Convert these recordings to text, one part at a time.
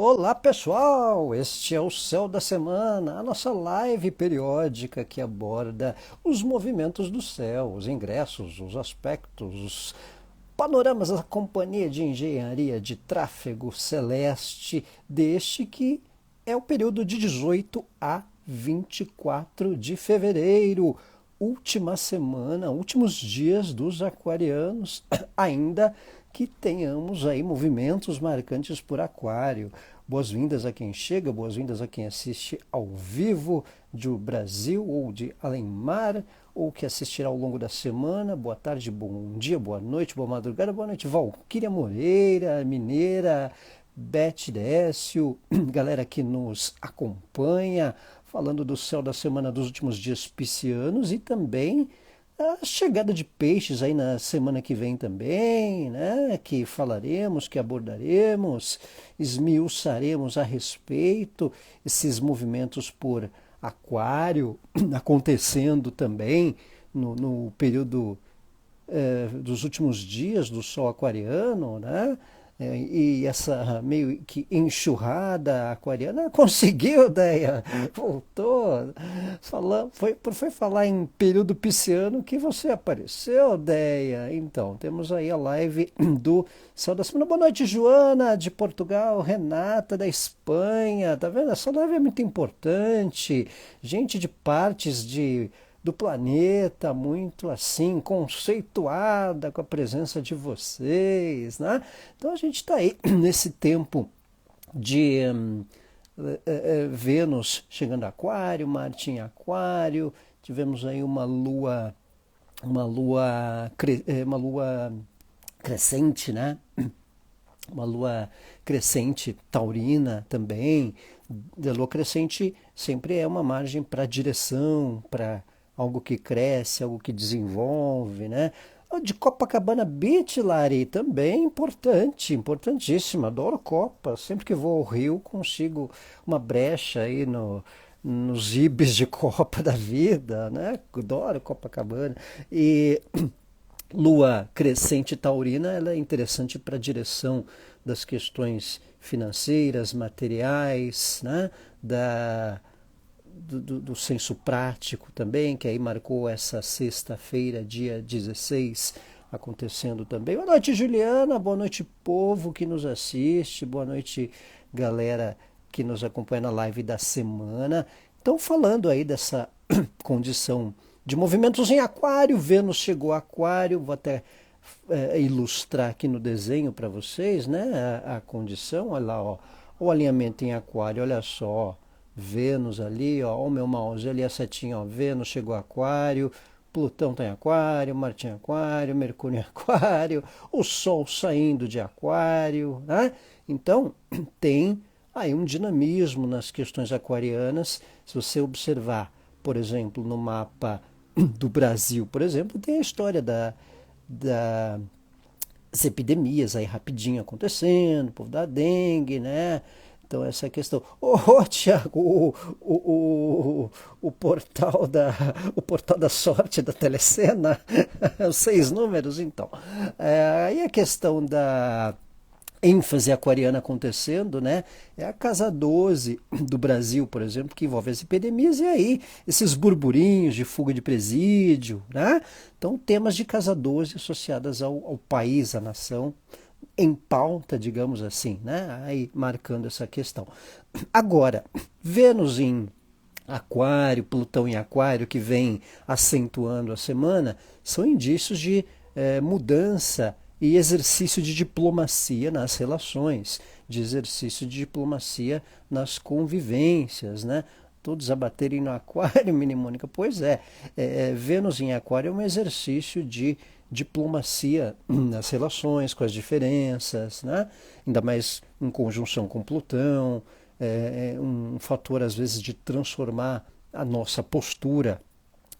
Olá pessoal, este é o Céu da Semana, a nossa live periódica que aborda os movimentos do céu, os ingressos, os aspectos, os panoramas da Companhia de Engenharia de Tráfego Celeste deste que é o período de 18 a 24 de fevereiro, última semana, últimos dias dos aquarianos, ainda que tenhamos aí movimentos marcantes por aquário. Boas-vindas a quem chega, boas-vindas a quem assiste ao vivo do Brasil ou de além-mar, ou que assistirá ao longo da semana. Boa tarde, bom dia, boa noite, boa madrugada, boa noite, Valquíria Moreira, Mineira, Beth Décio, galera que nos acompanha, falando do céu da semana dos últimos dias piscianos e também a chegada de peixes aí na semana que vem também, né? Que falaremos, que abordaremos, esmiuçaremos a respeito, esses movimentos por aquário acontecendo também no período dos últimos dias do Sol aquariano, né? E essa meio que enxurrada aquariana conseguiu, Deia, voltou. Foi falar em período pisciano que você apareceu, Deia. Então, temos aí a live do Céu da Semana. Boa noite, Joana, de Portugal, Renata, da Espanha. Tá vendo? Essa live é muito importante. Gente de partes do planeta, muito assim, conceituada com a presença de vocês, né? Então a gente está aí nesse tempo de Vênus chegando a Aquário, Marte em Aquário, tivemos aí uma lua crescente, né? Uma lua crescente taurina também. A lua crescente sempre é uma margem para direção, para algo que cresce, algo que desenvolve, né? De Copacabana Beach, Lari, também importante, importantíssima. Adoro Copa. Sempre que vou ao Rio, consigo uma brecha aí nos ibis de Copa da vida, né? Adoro Copacabana. E Lua crescente taurina, ela é interessante para a direção das questões financeiras, materiais, né? Do senso prático também, que aí marcou essa sexta-feira, dia 16, acontecendo também. Boa noite, Juliana, boa noite, povo que nos assiste, boa noite, galera que nos acompanha na live da semana. Então, falando aí dessa condição de movimentos em aquário, Vênus chegou a aquário, vou até ilustrar aqui no desenho para vocês, né, a condição, olha lá, ó, o alinhamento em aquário, olha só, ó, Vênus ali, ó, o meu mouse ali, a setinha, ó, Vênus chegou a aquário, Plutão está em aquário, Marte em aquário, Mercúrio em aquário, o Sol saindo de aquário, né? Então, tem aí um dinamismo nas questões aquarianas. Se você observar, por exemplo, no mapa do Brasil, por exemplo, tem a história das epidemias aí rapidinho acontecendo, o povo da dengue, né? Então essa questão. Tiago, o portal da sorte da Telecena, os 6 números, então. Aí a questão da ênfase aquariana acontecendo, né? É a casa 12 do Brasil, por exemplo, que envolve as epidemias, e aí esses burburinhos de fuga de presídio, né? Então, temas de casa 12 associadas ao país, à nação, em pauta, digamos assim, né? Aí marcando essa questão. Agora, Vênus em Aquário, Plutão em Aquário, que vem acentuando a semana, são indícios de mudança e exercício de diplomacia nas relações, de exercício de diplomacia nas convivências, né? Todos a baterem no aquário, Mnemônica. Pois Vênus em aquário é um exercício de diplomacia nas relações, com as diferenças, né? Ainda mais em conjunção com Plutão, é um fator às vezes de transformar a nossa postura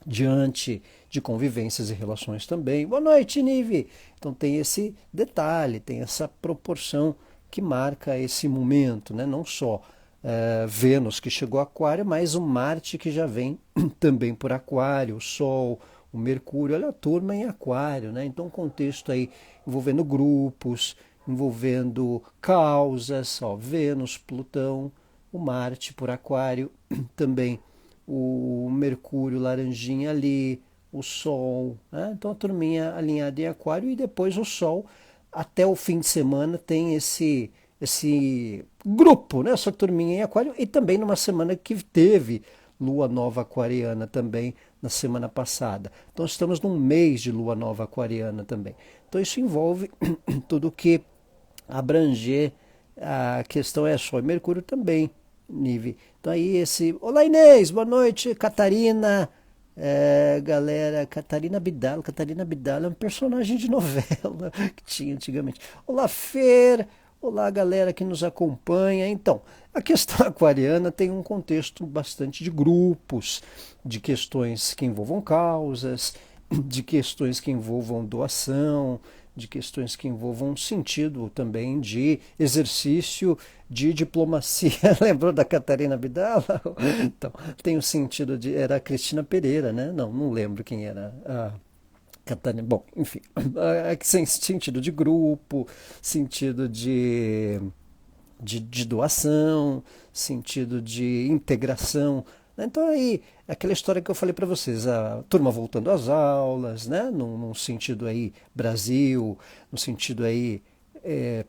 diante de convivências e relações também. Boa noite, Nive! Então tem esse detalhe, tem essa proporção que marca esse momento, né? Não só Vênus que chegou a Aquário, mas o Marte que já vem também por Aquário, o Sol, o Mercúrio, olha a turma em Aquário, né? Então contexto aí envolvendo grupos, envolvendo causas, ó, Vênus, Plutão, o Marte por Aquário, também o Mercúrio laranjinha ali, o Sol, né? Então a turminha alinhada em Aquário e depois o Sol até o fim de semana tem esse grupo, né? Essa turminha em Aquário e também numa semana que teve Lua Nova Aquariana também na semana passada. Então estamos num mês de Lua Nova Aquariana também. Então isso envolve tudo que abranger a questão é Sol e Mercúrio também, Nive. Então aí esse... Olá Inês, boa noite, Catarina, galera, Catarina Bidalo. Catarina Bidalo é um personagem de novela que tinha antigamente. Olá Fer, olá galera que nos acompanha. Então, a questão aquariana tem um contexto bastante de grupos, de questões que envolvam causas, de questões que envolvam doação, de questões que envolvam um sentido também de exercício de diplomacia. Lembrou da Catarina Vidal? Então, tem o sentido de... Era a Cristina Pereira, né? Não lembro quem era a Catarina. Bom, enfim, sentido de grupo, sentido de doação, sentido de integração. Então aí, aquela história que eu falei para vocês, a turma voltando às aulas, né? Num sentido aí Brasil, no sentido aí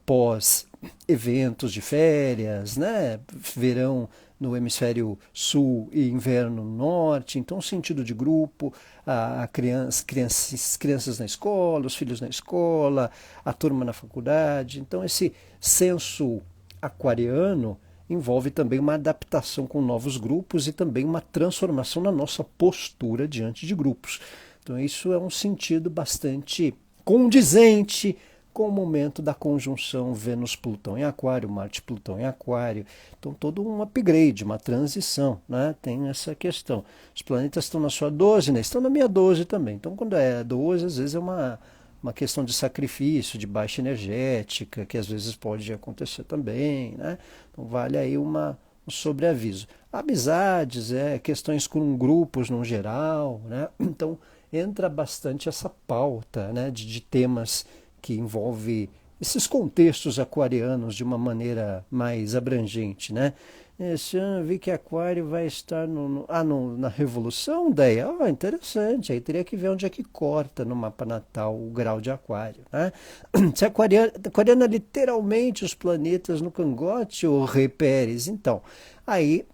pós eventos de férias, né? Verão no hemisfério sul e inverno no norte, então um sentido de grupo, crianças na escola, os filhos na escola, a turma na faculdade, então esse senso aquariano envolve também uma adaptação com novos grupos e também uma transformação na nossa postura diante de grupos. Então isso é um sentido bastante condizente com o momento da conjunção Vênus-Plutão em Aquário, Marte-Plutão em Aquário. Então todo um upgrade, uma transição, né? Tem essa questão. Os planetas estão na sua 12, né? Estão na minha 12 também. Então quando é 12, às vezes é uma questão de sacrifício, de baixa energética, que às vezes pode acontecer também, né? Então vale aí um sobreaviso. Amizades, questões com grupos no geral, né? Então entra bastante essa pauta, né, de temas que envolve esses contextos aquarianos de uma maneira mais abrangente, né? Esse ano eu vi que Aquário vai estar na Revolução, daí, interessante, aí teria que ver onde é que corta no mapa natal o grau de Aquário, né? Se Aquariana literalmente os planetas no cangote, o Rei Pérez, então, aí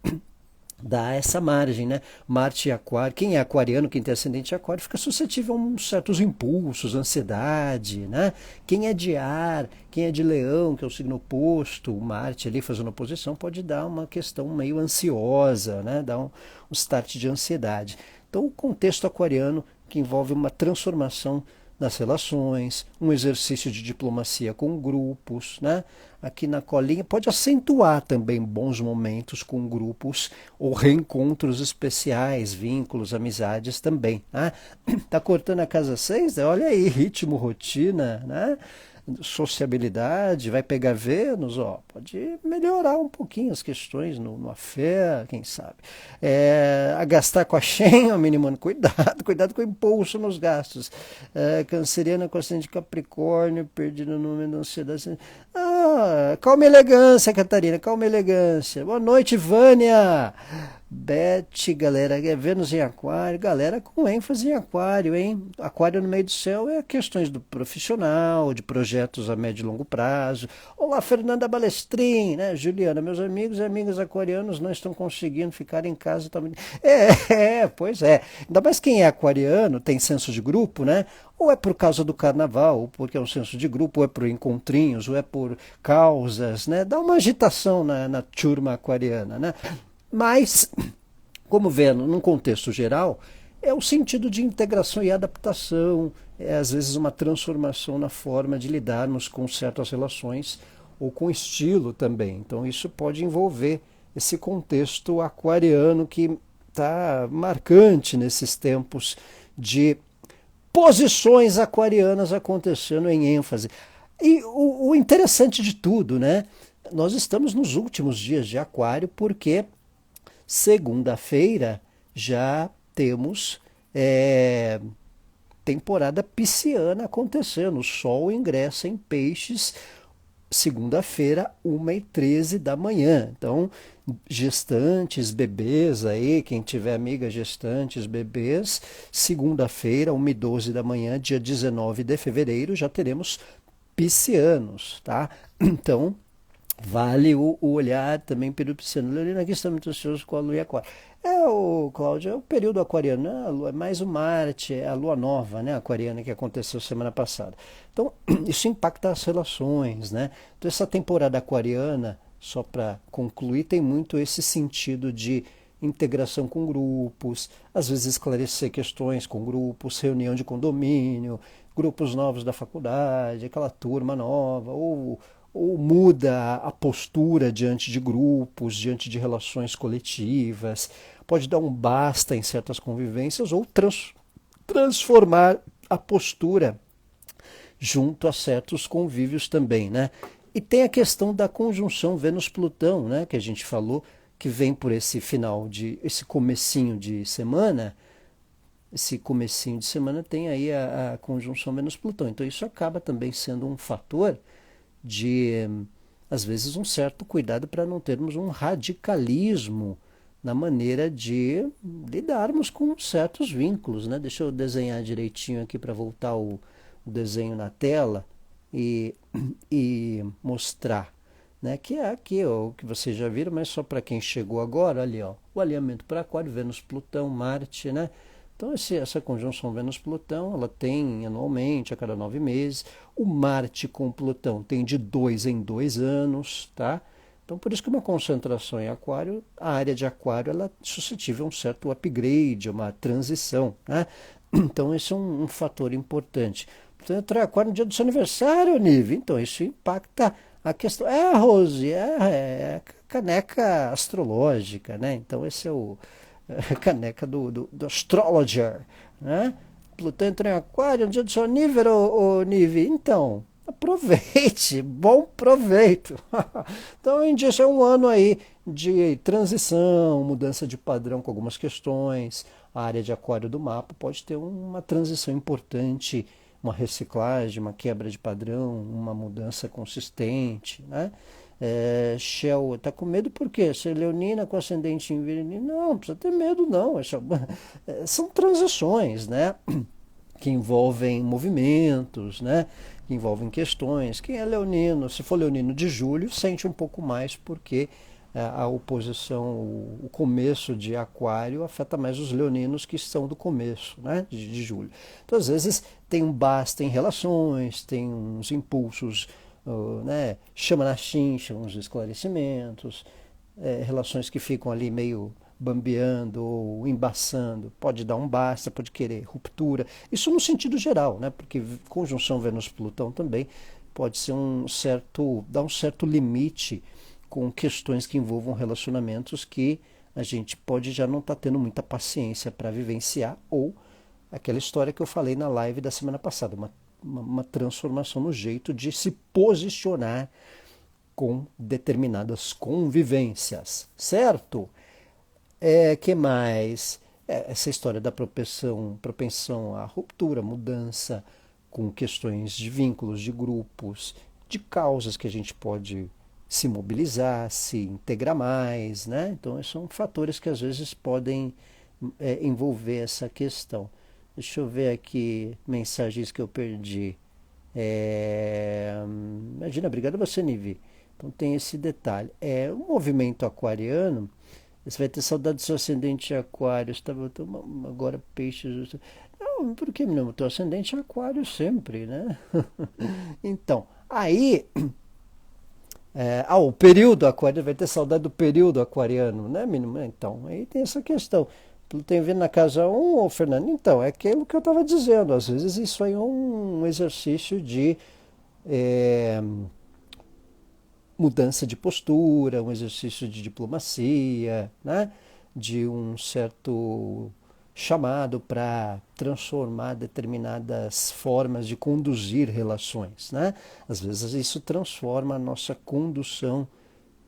dá essa margem, né? Marte e Aquário, quem é aquariano, quem tem ascendente em Aquário, fica suscetível a uns certos impulsos, ansiedade, né? Quem é de ar, quem é de Leão, que é o signo oposto, o Marte ali fazendo oposição, pode dar uma questão meio ansiosa, né? Dar um start de ansiedade. Então, o contexto aquariano que envolve uma transformação nas relações, um exercício de diplomacia com grupos, né? Aqui na colinha pode acentuar também bons momentos com grupos ou reencontros especiais, vínculos, amizades também, né? Tá cortando a casa 6? Olha aí, ritmo, rotina, né? Sociabilidade, vai pegar Vênus, ó, pode melhorar um pouquinho as questões no afé, quem sabe. A gastar com a Shen, minimano, cuidado com o impulso nos gastos. Canceriana com ascendente de Capricórnio, perdido no número da ansiedade. Calma e elegância, Catarina, calma e elegância. Boa noite, Vânia. Beth, galera, Vênus em Aquário, galera com ênfase em Aquário, hein? Aquário no meio do céu é questões do profissional, de projetos a médio e longo prazo. Olá, Fernanda Balestrin, né? Juliana, meus amigos e amigas aquarianos não estão conseguindo ficar em casa também. Pois é. Ainda mais quem é aquariano, tem senso de grupo, né? Ou é por causa do carnaval, ou porque é um senso de grupo, ou é por encontrinhos, ou é por causas, né? Dá uma agitação na turma aquariana, né? Mas, como vendo, num contexto geral, é o sentido de integração e adaptação, é às vezes uma transformação na forma de lidarmos com certas relações ou com estilo também. Então isso pode envolver esse contexto aquariano que está marcante nesses tempos de posições aquarianas acontecendo em ênfase. E o interessante de tudo, né? Nós estamos nos últimos dias de Aquário porque segunda-feira já temos temporada pisciana acontecendo. O Sol ingressa em Peixes, segunda-feira, 1h13 da manhã. Então, gestantes, bebês aí, quem tiver amigas gestantes, bebês, segunda-feira, 1h12 da manhã, dia 19 de fevereiro, já teremos piscianos, tá? Então, vale o olhar também período pisciano. Leonina aqui está muito ansioso com a lua em aquário. O Cláudio, é o período aquariano, né? A lua, é mais o Marte, é a lua nova, né, aquariana que aconteceu semana passada. Então, isso impacta as relações, né? Então, essa temporada aquariana, só para concluir, tem muito esse sentido de integração com grupos, às vezes esclarecer questões com grupos, reunião de condomínio, grupos novos da faculdade, aquela turma nova, ou muda a postura diante de grupos, diante de relações coletivas, pode dar um basta em certas convivências ou transformar a postura junto a certos convívios também, né? E tem a questão da conjunção Vênus-Plutão, né, que a gente falou, que vem por esse comecinho de semana. Esse comecinho de semana tem aí a conjunção Vênus-Plutão. Então isso acaba também sendo um fator de, às vezes, um certo cuidado para não termos um radicalismo na maneira de lidarmos com certos vínculos, né? Deixa eu desenhar direitinho aqui para voltar o desenho na tela e, e mostrar, né? Que é aqui ó, o que vocês já viram, mas só para quem chegou agora, ali ó, o alinhamento para Aquário, Vênus, Plutão, Marte, né? Então, essa conjunção Vênus-Plutão, ela tem anualmente, a cada 9 meses. O Marte com Plutão tem de 2 em 2 anos, tá? Então, por isso que uma concentração em Aquário, a área de Aquário, ela é suscetível a um certo upgrade, uma transição, né? Então, esse é um fator importante. Portanto, entrar em Aquário no dia do seu aniversário, Nive. Então, isso impacta a questão. Rose, é caneca astrológica, né? Então, esse é caneca do astrologer, né? Plutão entrou em Aquário no dia do seu nível, ô Nive. Então, aproveite, bom proveito. Então, esse é um ano aí de transição, mudança de padrão com algumas questões. A área de Aquário do mapa pode ter uma transição importante, uma reciclagem, uma quebra de padrão, uma mudança consistente, né? Shell, está com medo por quê? Ser leonina com ascendente em virgem? Não precisa ter medo não. São transições, né? Que envolvem movimentos, né? Que envolvem questões. Quem é leonino, se for leonino de julho, sente um pouco mais porque a oposição, o começo de Aquário afeta mais os leoninos que estão do começo, né, de julho. Então, às vezes, tem um basta em relações, tem uns impulsos, né, chama na chincha, uns esclarecimentos, relações que ficam ali meio bambeando ou embaçando, pode dar um basta, pode querer ruptura. Isso no sentido geral, né, porque conjunção Vênus-Plutão também pode ser dar um certo limite com questões que envolvam relacionamentos que a gente pode já não estar tendo muita paciência para vivenciar, ou aquela história que eu falei na live da semana passada, uma transformação no jeito de se posicionar com determinadas convivências, certo? Que mais? Essa história da propensão à ruptura, mudança, com questões de vínculos, de grupos, de causas que a gente pode se mobilizar, se integrar mais, né? Então, esses são fatores que às vezes podem envolver essa questão. Deixa eu ver aqui mensagens que eu perdi. Imagina, obrigado a você, Nivi. Então tem esse detalhe. O movimento aquariano, você vai ter saudade do seu ascendente aquário. Você tá voltando agora peixes. Não, por que não? O teu ascendente é aquário sempre, né? Então, aí o período aquariano, vai ter saudade do período aquariano, né, menino? Então, aí tem essa questão. Tem vindo na casa 1, ô Fernando? Então, é aquilo que eu estava dizendo. Às vezes isso aí é um exercício de mudança de postura, um exercício de diplomacia, né? De um certo chamado para transformar determinadas formas de conduzir relações, né? Às vezes isso transforma a nossa condução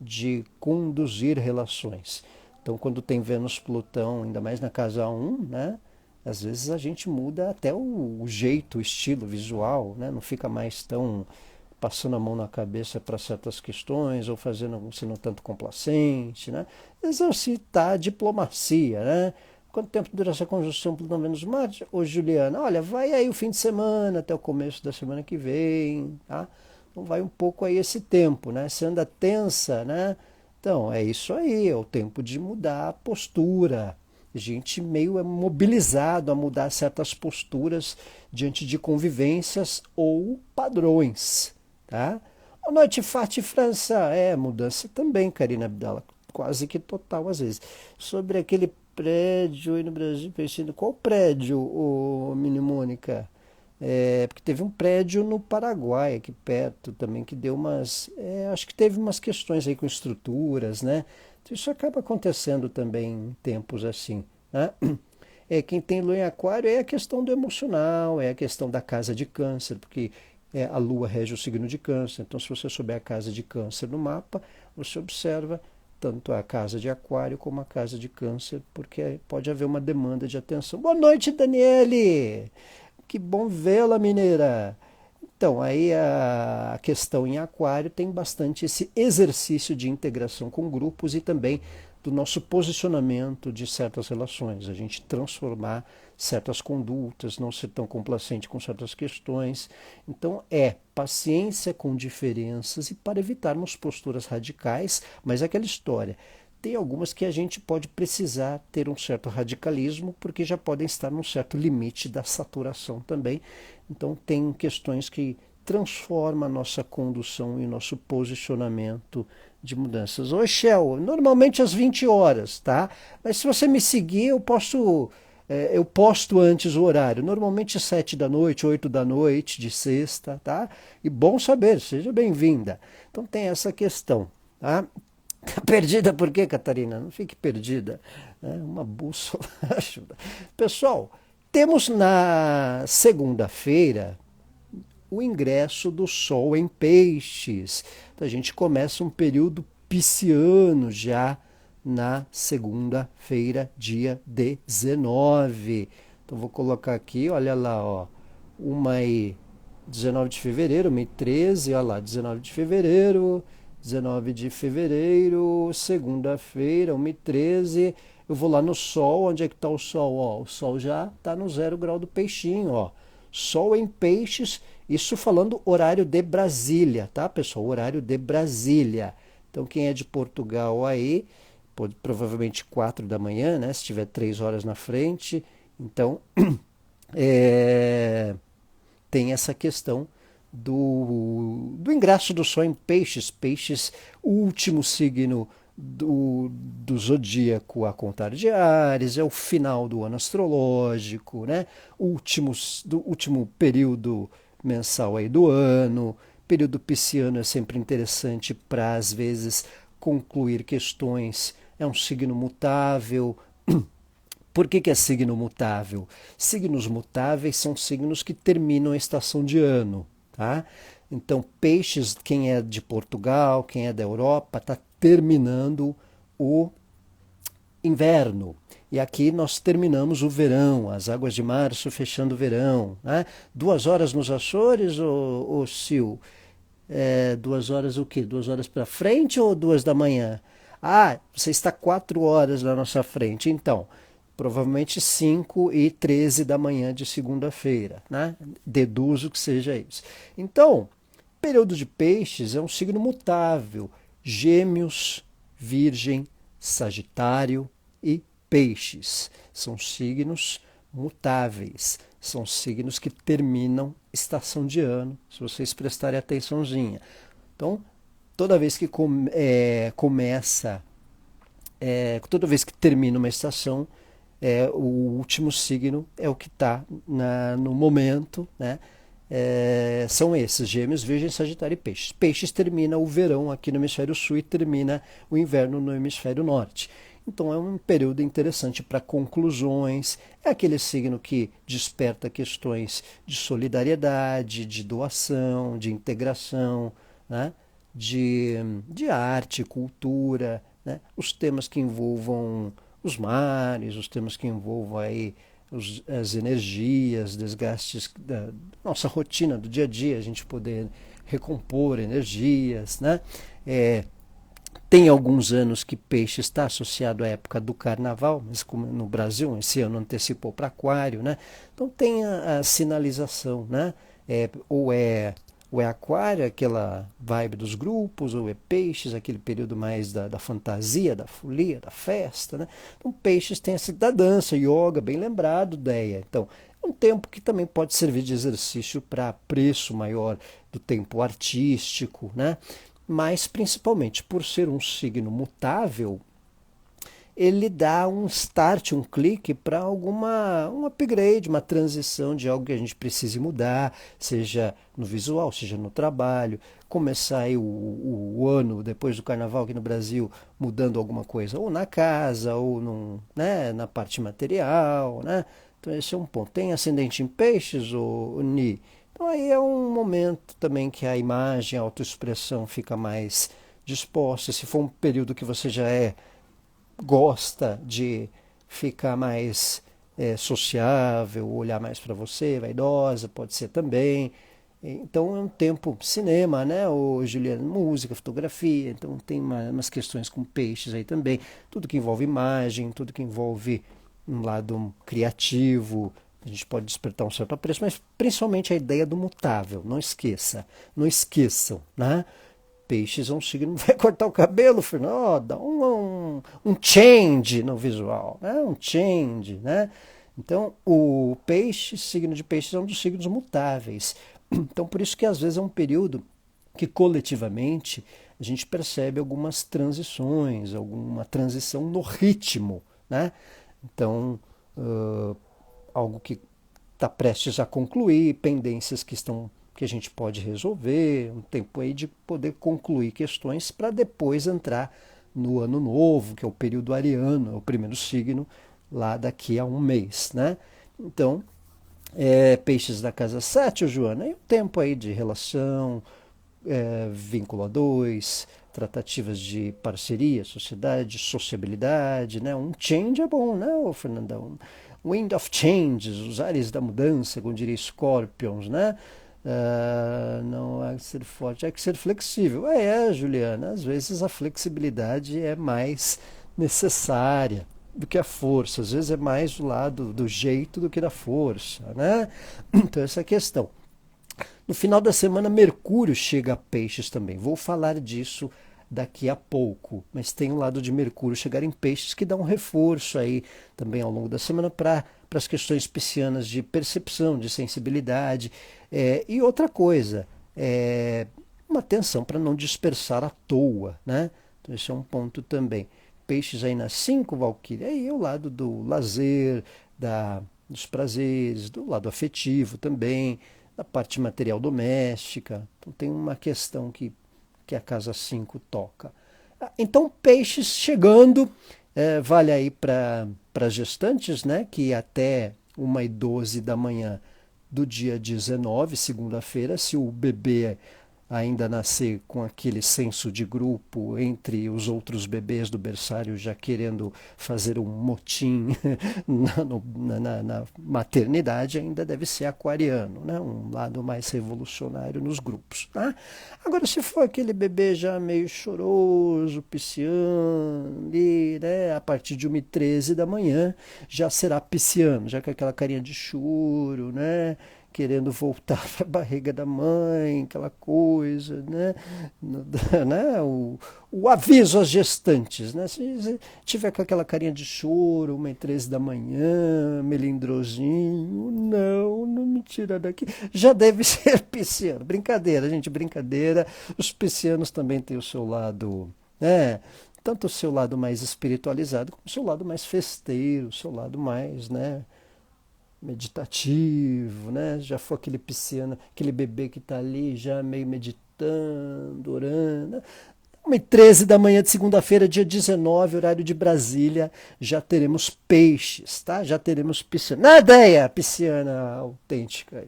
de conduzir relações. Então, quando tem Vênus-Plutão, ainda mais na casa 1, né? Às vezes a gente muda até o jeito, o estilo visual, né? Não fica mais tão passando a mão na cabeça para certas questões, ou sendo tanto complacente, né? Exercitar a diplomacia, né? Quanto tempo dura essa conjunção Plutão-Vênus-Marte? Ô Juliana, olha, vai aí o fim de semana, até o começo da semana que vem, tá? Então vai um pouco aí esse tempo, né? Você anda tensa, né? Então, é isso aí, é o tempo de mudar a postura. A gente meio é mobilizado a mudar certas posturas diante de convivências ou padrões, tá? Boa noite, Fati França. É, mudança também, Karina Abdala, quase que total às vezes. Sobre aquele prédio aí no Brasil, pensando, qual prédio, ô Mini Mônica? É, porque teve um prédio no Paraguai, aqui perto também, que deu umas. Acho que teve umas questões aí com estruturas, né? Então, isso acaba acontecendo também em tempos assim, né? Quem tem lua em aquário é a questão do emocional, é a questão da casa de câncer, porque a lua rege o signo de câncer. Então, se você souber a casa de câncer no mapa, você observa tanto a casa de aquário como a casa de câncer, porque pode haver uma demanda de atenção. Boa noite, Daniele! Que bom vê-la, mineira! Então, aí a questão em aquário tem bastante esse exercício de integração com grupos e também do nosso posicionamento de certas relações, a gente transformar certas condutas, não ser tão complacente com certas questões. Então, paciência com diferenças e para evitarmos posturas radicais, mas é aquela história. Tem algumas que a gente pode precisar ter um certo radicalismo, porque já podem estar num certo limite da saturação também. Então, tem questões que transformam a nossa condução e nosso posicionamento de mudanças. Oi, Shell, normalmente às 20 horas, tá? Mas se você me seguir, eu posto antes o horário, normalmente 7 da noite, 8 da noite, de sexta, tá? E bom saber, seja bem-vinda. Então tem essa questão, tá? Tá perdida por quê, Catarina? Não fique perdida. Uma bússola ajuda. Pessoal, temos na segunda-feira o ingresso do Sol em Peixes. Então a gente começa um período pisciano já na segunda-feira, dia 19. Então vou colocar aqui, olha lá, ó, 19 de fevereiro, 1h13, olha lá, 19 de fevereiro, 19 de fevereiro, segunda-feira, 1h13. Eu vou lá no Sol, onde é que está o Sol? Ó, o Sol já está no 0 grau do peixinho, ó. Sol em Peixes, isso falando horário de Brasília, tá, pessoal? Horário de Brasília. Então, quem é de Portugal aí, provavelmente 4 da manhã, né? Se tiver 3 horas na frente. Então, tem essa questão do ingresso do Sol em Peixes. Peixes, o último signo do zodíaco a contar de Áries, é o final do ano astrológico, né? Do último período mensal aí do ano. Período pisciano é sempre interessante para, às vezes, concluir questões. É um signo mutável. Por que é signo mutável? Signos mutáveis são signos que terminam a estação de ano, tá? Então, Peixes, quem é de Portugal, quem é da Europa, está terminando o inverno. E aqui nós terminamos o verão, as águas de março fechando o verão, né? 2 horas nos Açores, ô Sil? 2 horas o quê? 2 horas para frente ou 2 da manhã? Ah, você está 4 horas na nossa frente. Então, provavelmente 5h13 da manhã de segunda-feira, né? Deduzo que seja isso. Então, período de Peixes é um signo mutável. Gêmeos, Virgem, Sagitário e Peixes. São signos mutáveis. São signos que terminam estação de ano, se vocês prestarem atençãozinha. Então, toda vez que começa, toda vez que termina uma estação, o último signo é o que está no momento, né? São esses, Gêmeos, Virgem, Sagitário e Peixes. Peixes termina o verão aqui no hemisfério sul e termina o inverno no hemisfério norte. Então é um período interessante para conclusões. É aquele signo que desperta questões de solidariedade, de doação, de integração, né? de arte, cultura, né? Os temas que envolvam os mares, os temas que envolvam aí as energias, desgastes da nossa rotina do dia a dia, a gente poder recompor energias, né? Tem alguns anos que peixe está associado à época do carnaval, mas como no Brasil, esse ano antecipou para aquário, né? Então tem a sinalização, né? Ou é aquário, aquela vibe dos grupos, ou é peixes, aquele período mais da fantasia, da folia, da festa, né? Então peixes tem essa da dança, yoga, bem lembrado, Deia. Então, é um tempo que também pode servir de exercício para preço maior do tempo artístico, né? Mas principalmente por ser um signo mutável, ele dá um start, um clique para um upgrade, uma transição de algo que a gente precise mudar, seja no visual, seja no trabalho, começar aí o ano depois do carnaval aqui no Brasil mudando alguma coisa, ou na casa, ou né, na parte material, né? Então esse é um ponto. Tem ascendente em peixes, o Ni? Então aí é um momento também que a imagem, a autoexpressão fica mais disposta. Se for um período que você já gosta de ficar mais sociável, olhar mais para você, vaidosa, pode ser também. Então é um tempo cinema, né? Ou Juliana, música, fotografia. Então tem umas questões com peixes aí também. Tudo que envolve imagem, tudo que envolve um lado criativo. A gente pode despertar um certo apreço, mas principalmente a ideia do mutável. Não esqueça, não esqueçam, né? Peixes é um signo que vai cortar o cabelo, Fernando, dá um change no visual, né? Um change, né? Então, o peixe, signo de peixes, é um dos signos mutáveis. Então, por isso que às vezes é um período que coletivamente a gente percebe algumas transições, alguma transição no ritmo, né? Então, algo que está prestes a concluir, pendências que a gente pode resolver, um tempo aí de poder concluir questões para depois entrar no ano novo, que é o período ariano, é o primeiro signo, lá daqui a um mês, né? Então, peixes da casa 7, Joana, e um tempo aí de relação, vínculo a dois, tratativas de parceria, sociedade, sociabilidade, né? Um change é bom, né, Fernandão? Wind of Changes, os ares da mudança, como diria Scorpions, né? Não há que ser forte, há que ser flexível. Juliana, às vezes a flexibilidade é mais necessária do que a força. Às vezes é mais do lado do jeito do que da força, né? Então essa é a questão. No final da semana, Mercúrio chega a Peixes também. Vou falar disso daqui a pouco, mas tem um lado de Mercúrio chegar em Peixes que dá um reforço aí também ao longo da semana para as questões piscianas de percepção, de sensibilidade. E outra coisa, uma atenção para não dispersar à toa, né? Então esse é um ponto também. Peixes aí nas 5, Valquíria, aí é o lado do lazer, dos prazeres, do lado afetivo também, da parte material doméstica. Então tem uma questão que a casa 5 toca. Então, peixes chegando, vale aí para gestantes, né, que até 1h12 da manhã do dia 19, segunda-feira, se o bebê ainda nascer com aquele senso de grupo entre os outros bebês do berçário já querendo fazer um motim na maternidade, ainda deve ser aquariano, né? Um lado mais revolucionário nos grupos. Tá? Agora, se for aquele bebê já meio choroso, pisciano, ali, né? A partir de 1h13 da manhã já será pisciano, já com aquela carinha de choro, né? Querendo voltar para a barriga da mãe, aquela coisa, né? O aviso às gestantes, né? Se tiver com aquela carinha de choro, 1h13 da manhã, melindrosinho, não me tira daqui. Já deve ser pisciano. Brincadeira, gente, brincadeira. Os piscianos também têm o seu lado, né? Tanto o seu lado mais espiritualizado, como o seu lado mais festeiro, o seu lado mais, né? Meditativo, né? Já foi aquele pisciano, aquele bebê que está ali já meio meditando, orando. 1h13 da manhã de segunda-feira, dia 19, horário de Brasília, já teremos peixes, tá? Já teremos pisciana. Na ideia, pisciana autêntica.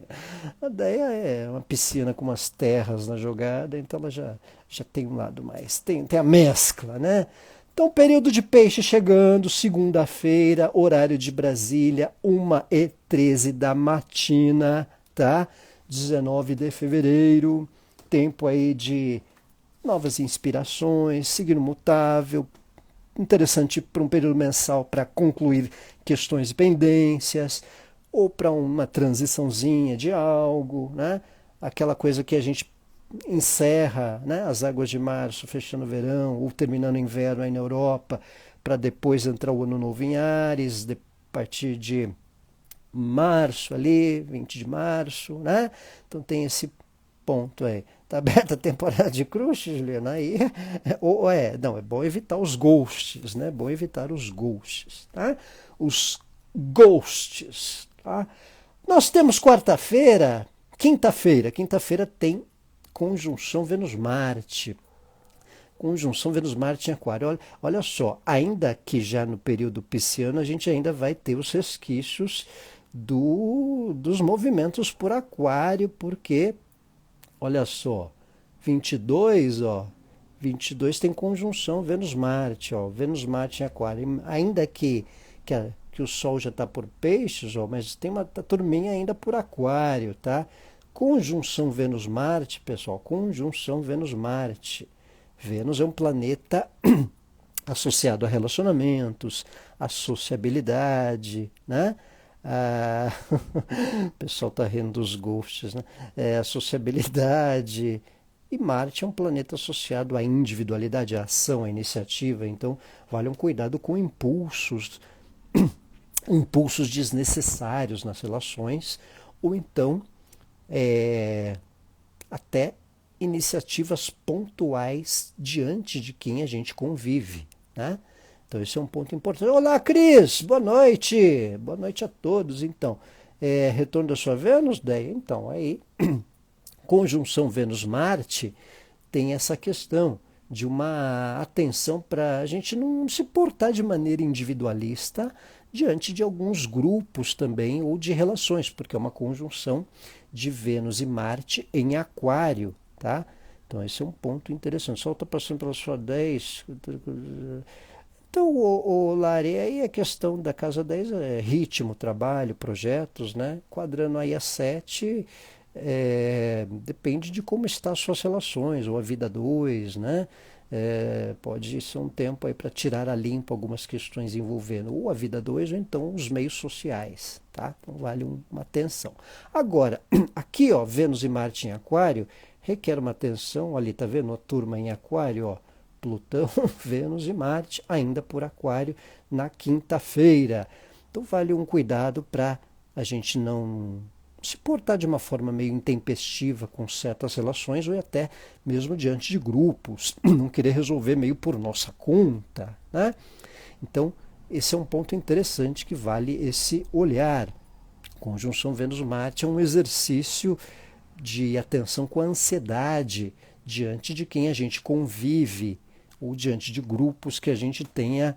A ideia é uma piscina com umas terras na jogada, então ela já tem um lado mais, tem a mescla, né? Então, período de peixe chegando, segunda-feira, horário de Brasília, 1h13 da matina, tá? 19 de fevereiro. tempo aí de novas inspirações, signo mutável, interessante para um período mensal para concluir questões e pendências, ou para uma transiçãozinha de algo, né? Aquela coisa que a gente encerra, né? As águas de março, fechando o verão, ou terminando o inverno aí na Europa, para depois entrar o ano novo em Áries, a partir de março ali, 20 de março, né? Então tem esse ponto aí. Tá aberta a temporada de crush, Juliana? Aí, não, é bom evitar os ghosts, né? É bom evitar os ghosts, tá? Os ghosts, tá? Nós temos quinta-feira tem conjunção Vênus-Marte. Conjunção Vênus-Marte em Aquário. Olha só, ainda que já no período pisciano a gente ainda vai ter os resquícios dos movimentos por Aquário, porque olha só, 22, ó, 22 tem conjunção Vênus-Marte, ó, Vênus-Marte em Aquário. Ainda que o Sol já está por Peixes, ó, mas tem uma turminha ainda por Aquário, tá? Conjunção Vênus-Marte, pessoal, conjunção Vênus-Marte. Vênus é um planeta associado a relacionamentos, a sociabilidade, né? O pessoal está rindo dos ghosts, né? A sociabilidade. E Marte é um planeta associado à individualidade, à ação, à iniciativa. Então, vale um cuidado com impulsos, impulsos desnecessários nas relações, ou então até iniciativas pontuais diante de quem a gente convive, né? Então, esse é um ponto importante. Olá, Cris! Boa noite! Boa noite a todos. Então, retorno da sua Vênus, Deia? Então, aí, conjunção Vênus-Marte tem essa questão de uma atenção para a gente não se portar de maneira individualista diante de alguns grupos também, ou de relações, porque é uma conjunção de Vênus e Marte em Aquário, tá? Então, esse é um ponto interessante. O Sol está passando pela sua 10. Então, o Lari, aí a questão da casa 10 é ritmo, trabalho, projetos, né? Quadrando aí a 7, depende de como estão as suas relações, ou a vida 2, né? Pode ser um tempo aí para tirar a limpo algumas questões envolvendo ou a vida 2 ou então os meios sociais, tá? Então vale uma atenção. Agora, aqui, ó, Vênus e Marte em Aquário requer uma atenção, ali tá vendo a turma em Aquário, ó, Plutão, Vênus e Marte, ainda por Aquário, na quinta-feira. Então vale um cuidado para a gente não se portar de uma forma meio intempestiva com certas relações, ou até mesmo diante de grupos, não querer resolver meio por nossa conta, né? Então, esse é um ponto interessante que vale esse olhar. Conjunção Vênus-Marte é um exercício de atenção com a ansiedade diante de quem a gente convive, ou diante de grupos que a gente tenha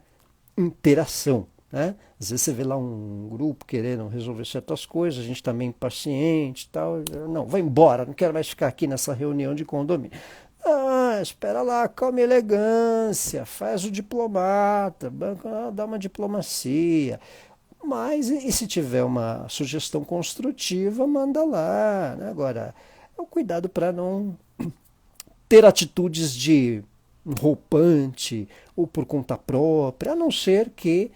interação, né? Às vezes você vê lá um grupo querendo resolver certas coisas, a gente está meio impaciente e tal. Não, vai embora, não quero mais ficar aqui nessa reunião de condomínio. Ah, espera lá, calma e elegância, faz o diplomata, dá uma diplomacia. Mas, e se tiver uma sugestão construtiva, manda lá, né? Agora, é o cuidado para não ter atitudes de roupante ou por conta própria, a não ser que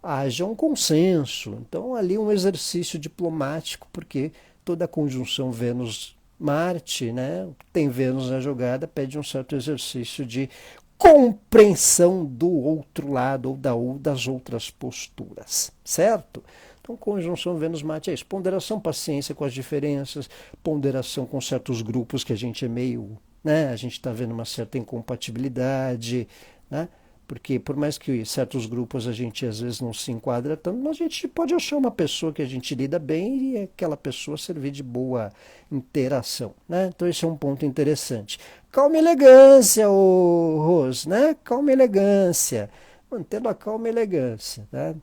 haja um consenso. Então, ali um exercício diplomático, porque toda a conjunção Vênus-Marte, né, tem Vênus na jogada, pede um certo exercício de compreensão do outro lado ou das outras posturas, certo? Então, conjunção Vênus-Marte é isso. Ponderação, paciência com as diferenças, ponderação com certos grupos que a gente é meio, né, a gente está vendo uma certa incompatibilidade, né? Porque por mais que certos grupos a gente às vezes não se enquadra tanto, mas a gente pode achar uma pessoa que a gente lida bem e aquela pessoa servir de boa interação, né? Então esse é um ponto interessante. Calma e elegância, ô Rose, né? Calma e elegância. Mantendo a calma e elegância, né?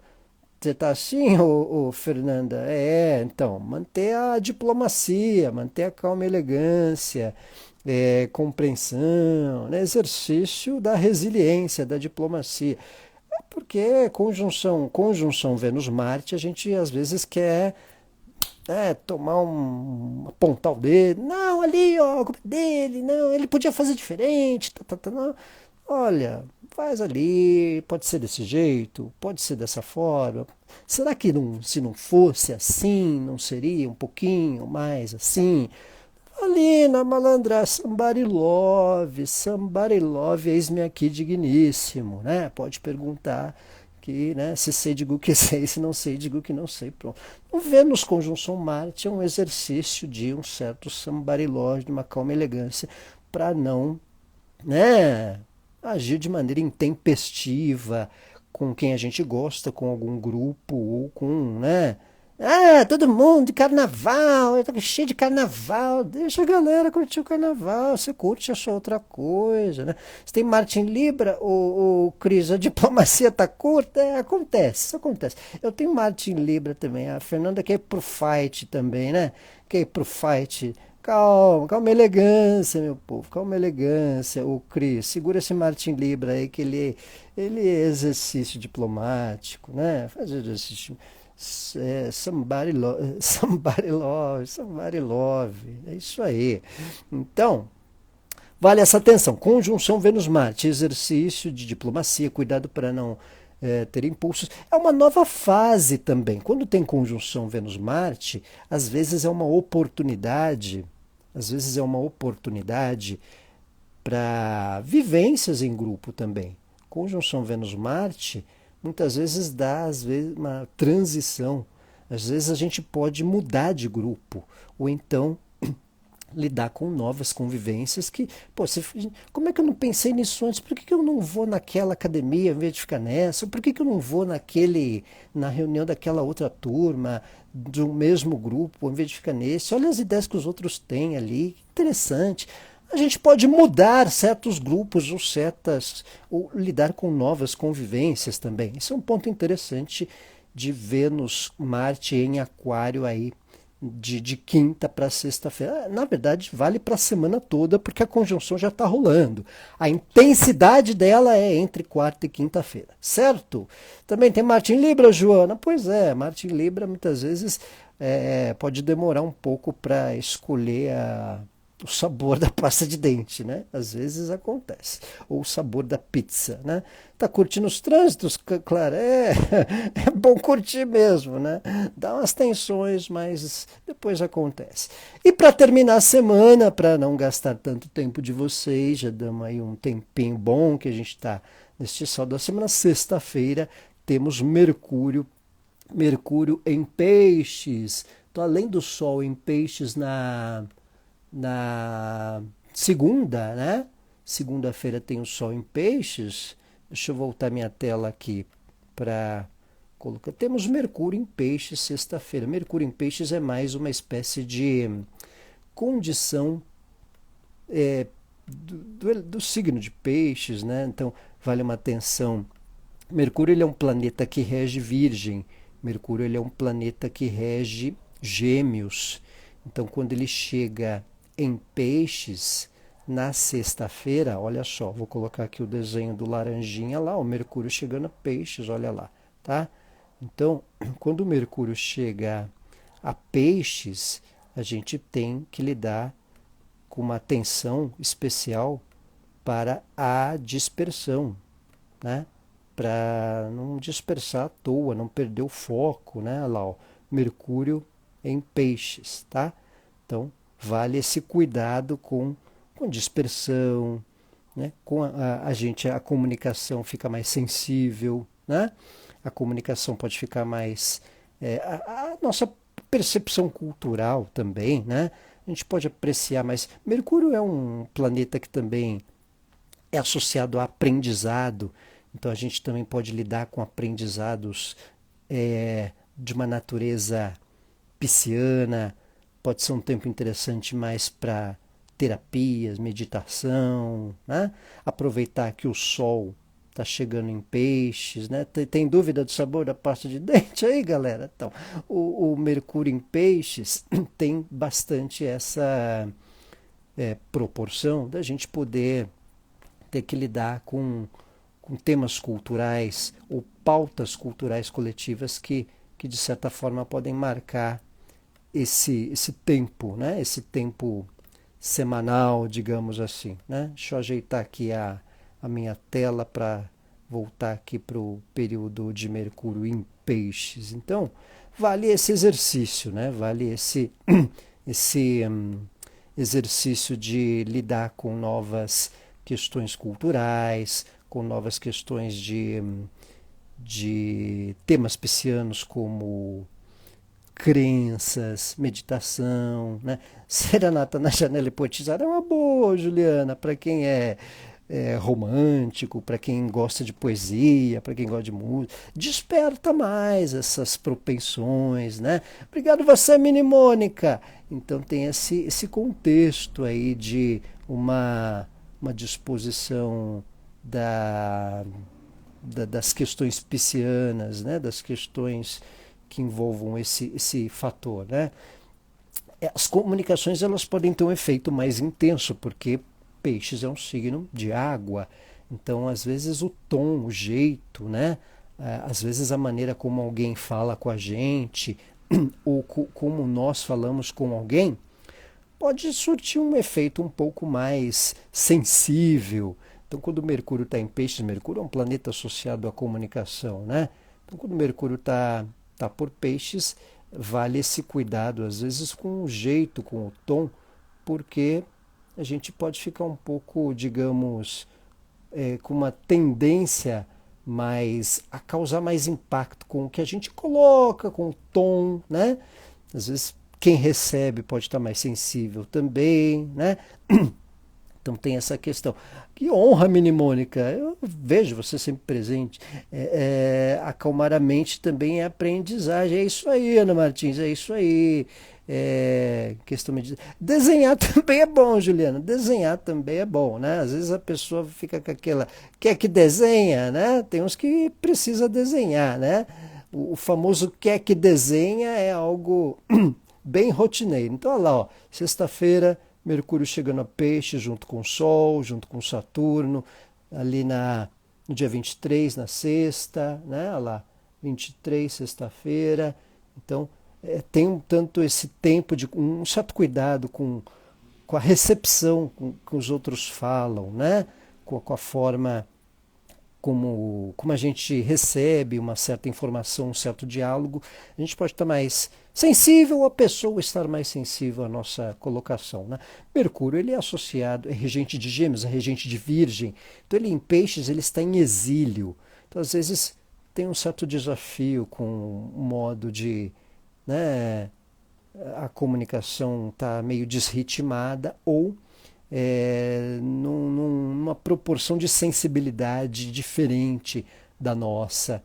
Você está assim, ô Fernanda? Então, manter a diplomacia, manter a calma e elegância, compreensão, né? Exercício da resiliência, da diplomacia. Porque conjunção Vênus-Marte, a gente às vezes quer tomar apontar o dedo, não, ali, ó, a culpa é dele, não, ele podia fazer diferente, não. Olha, faz ali, pode ser desse jeito, pode ser dessa forma. Será que não, se não fosse assim, não seria um pouquinho mais assim? Ali na malandra, somebody love, eis-me aqui digníssimo, né? Pode perguntar que, né, se sei, digo que sei, se não sei, digo que não sei, pronto. O Vênus conjunção Marte é um exercício de um certo somebody love, de uma calma elegância, para não, né, agir de maneira intempestiva com quem a gente gosta, com algum grupo ou com, né? Todo mundo de carnaval, eu tô cheio de carnaval. Deixa a galera curtir o carnaval. Você curte a sua outra coisa, né? Você tem Marte em Libra, o Cris, a diplomacia tá curta, acontece, isso acontece. Eu tenho Marte em Libra também, a Fernanda quer ir pro fight também, né? Quer ir pro fight. Calma, calma, elegância, meu povo, calma, elegância. O Cris, segura esse Martin Libra aí, que ele é exercício diplomático, né? Faz exercício. Somebody love. É isso aí. Então, vale essa atenção. Conjunção Vênus-Marte, exercício de diplomacia, cuidado para não ter impulsos. É uma nova fase também. Quando tem conjunção Vênus-Marte, às vezes é uma oportunidade, às vezes é uma oportunidade para vivências em grupo também. Conjunção Vênus-Marte muitas vezes dá às vezes, uma transição. Às vezes a gente pode mudar de grupo, ou então lidar com novas convivências que, pô, como é que eu não pensei nisso antes? Por que, que eu não vou naquela academia em vez de ficar nessa? Por que, que eu não vou na reunião daquela outra turma, do mesmo grupo, em vez de ficar nesse? Olha as ideias que os outros têm ali, interessante. A gente pode mudar certos grupos ou lidar com novas convivências também. Esse é um ponto interessante de Vênus, Marte em Aquário aí de quinta para sexta-feira. Na verdade, vale para a semana toda, porque a conjunção já está rolando. A intensidade dela é entre quarta e quinta-feira, certo? Também tem Marte em Libra, Joana? Pois é, Marte em Libra muitas vezes pode demorar um pouco para escolher o sabor da pasta de dente, né? Às vezes acontece. Ou o sabor da pizza, né? Tá curtindo os trânsitos, claro, é bom curtir mesmo, né? Dá umas tensões, mas depois acontece. E para terminar a semana, para não gastar tanto tempo de vocês, já damos aí um tempinho bom que a gente está neste saldo da semana, sexta-feira, temos Mercúrio em Peixes. Então, além do Sol em Peixes na segunda, né? Segunda-feira tem o Sol em Peixes. Deixa eu voltar minha tela aqui para colocar. Temos Mercúrio em Peixes sexta-feira. Mercúrio em Peixes é mais uma espécie de condição do signo de Peixes, né? Então vale uma atenção. Mercúrio ele é um planeta que rege Virgem. Mercúrio ele é um planeta que rege Gêmeos. Então quando ele chega em Peixes na sexta-feira, olha só, vou colocar aqui o desenho do laranjinha lá, o Mercúrio chegando a Peixes, olha lá, tá? Então, quando o Mercúrio chega a Peixes, a gente tem que lidar com uma atenção especial para a dispersão, né? Para não dispersar à toa, não perder o foco, né? Olha lá, ó, Mercúrio em Peixes, tá? Então, vale esse cuidado com dispersão, né? Com a comunicação fica mais sensível, né? A comunicação pode ficar mais... a nossa percepção cultural também, né? A gente pode apreciar mais. Mercúrio é um planeta que também é associado a aprendizado, então a gente também pode lidar com aprendizados de uma natureza pisciana, pode ser um tempo interessante mais para terapias, meditação, né? Aproveitar que o Sol está chegando em Peixes, né? Tem dúvida do sabor da pasta de dente aí, galera? Então, o Mercúrio em Peixes tem bastante essa proporção da gente poder ter que lidar com temas culturais ou pautas culturais coletivas que de certa forma podem marcar esse tempo, né? Esse tempo semanal, digamos assim, né? Deixa eu ajeitar aqui a minha tela para voltar aqui para o período de Mercúrio em Peixes. Então, vale esse exercício, né? Vale esse exercício de lidar com novas questões culturais, com novas questões de temas piscianos como crenças, meditação, né? Serenata na janela hipnotizada é uma boa, Juliana, para quem é romântico, para quem gosta de poesia, para quem gosta de música. Desperta mais essas propensões, né? Obrigado você, Mini Mônica. Então tem esse contexto aí de uma disposição da, das questões piscianas, né? Das questões que envolvam esse fator, né? As comunicações elas podem ter um efeito mais intenso, porque Peixes é um signo de água, então às vezes o tom, o jeito, né? Às vezes a maneira como alguém fala com a gente, ou como nós falamos com alguém, pode surtir um efeito um pouco mais sensível. Então, quando Mercúrio está em Peixes, Mercúrio é um planeta associado à comunicação, né? Então, quando Mercúrio está por Peixes, vale esse cuidado, às vezes com o jeito, com o tom, porque a gente pode ficar um pouco, digamos, com uma tendência mais a causar mais impacto com o que a gente coloca, com o tom, né? Às vezes quem recebe pode estar mais sensível também, né? Então tem essa questão. Que honra, Mini Mônica. Eu vejo você sempre presente. Acalmar a mente também é aprendizagem. É isso aí, Ana Martins, é isso aí. Questão de... Desenhar também é bom, Juliana. Desenhar também é bom, né? Às vezes a pessoa fica com aquela... Quer que desenha, né? Tem uns que precisa desenhar, né? O famoso quer que desenha é algo bem rotineiro. Então, olha lá, ó, sexta-feira... Mercúrio chegando a Peixe junto com o Sol, junto com Saturno, ali no dia 23, na sexta, né? Olha lá, 23, sexta-feira. Então, tem um tanto esse tempo de um certo cuidado com a recepção que os outros falam, né? Com a forma como a gente recebe uma certa informação, um certo diálogo, a gente pode estar mais sensível, ou a pessoa estar mais sensível à nossa colocação, né? Mercúrio ele é associado, é regente de Gêmeos, é regente de Virgem, então ele em Peixes ele está em exílio, então às vezes tem um certo desafio com o modo de, né, a comunicação está meio desritimada ou numa proporção de sensibilidade diferente da nossa,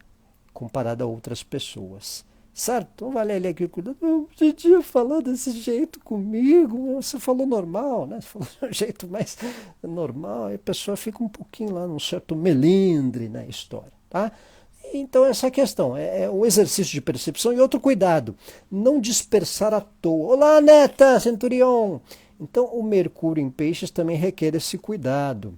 comparada a outras pessoas. Certo? Então vale ali aquele cuidado. Não podia falar desse jeito comigo. Você falou normal, né? Você falou de um jeito mais normal. E a pessoa fica um pouquinho lá num certo melindre na história, tá? Então essa questão é o exercício de percepção e outro cuidado, não dispersar à toa. Olá, Neta, Centurion! Então o Mercúrio em Peixes também requer esse cuidado.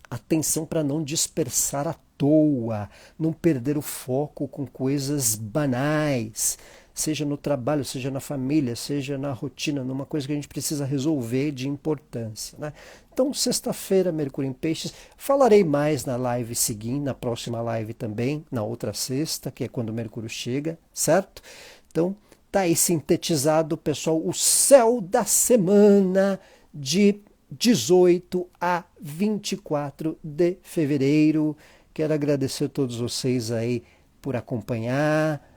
Atenção para não dispersar à toa, não perder o foco com coisas banais, seja no trabalho, seja na família, seja na rotina, numa coisa que a gente precisa resolver de importância, né? Então, sexta-feira, Mercúrio em Peixes, falarei mais na live seguinte, na próxima live também, na outra sexta, que é quando o Mercúrio chega, certo? Então, tá aí sintetizado, pessoal, o céu da semana de 18 a 24 de fevereiro. Quero agradecer a todos vocês aí por acompanhar.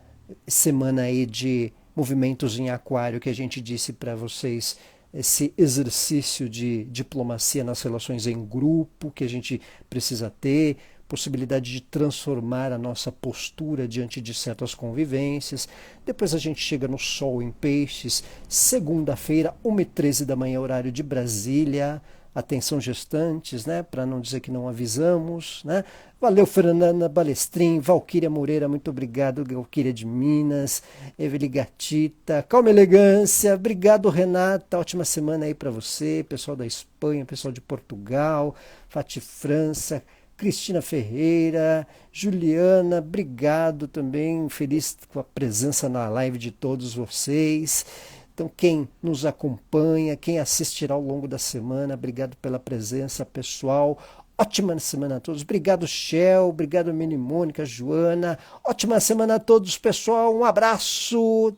Semana aí de movimentos em aquário que a gente disse para vocês, esse exercício de diplomacia nas relações em grupo que a gente precisa ter, possibilidade de transformar a nossa postura diante de certas convivências. Depois a gente chega no Sol em Peixes, segunda-feira, 1h13 da manhã, horário de Brasília. Atenção gestantes, né? Para não dizer que não avisamos, né? Valeu, Fernanda Balestrin, Valquíria Moreira, muito obrigado, Valquíria de Minas, Eveli Gatita, Calma Elegância, obrigado, Renata, ótima semana aí para você, pessoal da Espanha, pessoal de Portugal, Fati França, Cristina Ferreira, Juliana, obrigado também, feliz com a presença na live de todos vocês. Então, quem nos acompanha, quem assistirá ao longo da semana, obrigado pela presença, pessoal. Ótima semana a todos. Obrigado, Shell. Obrigado, Mini Mônica, Joana. Ótima semana a todos, pessoal. Um abraço.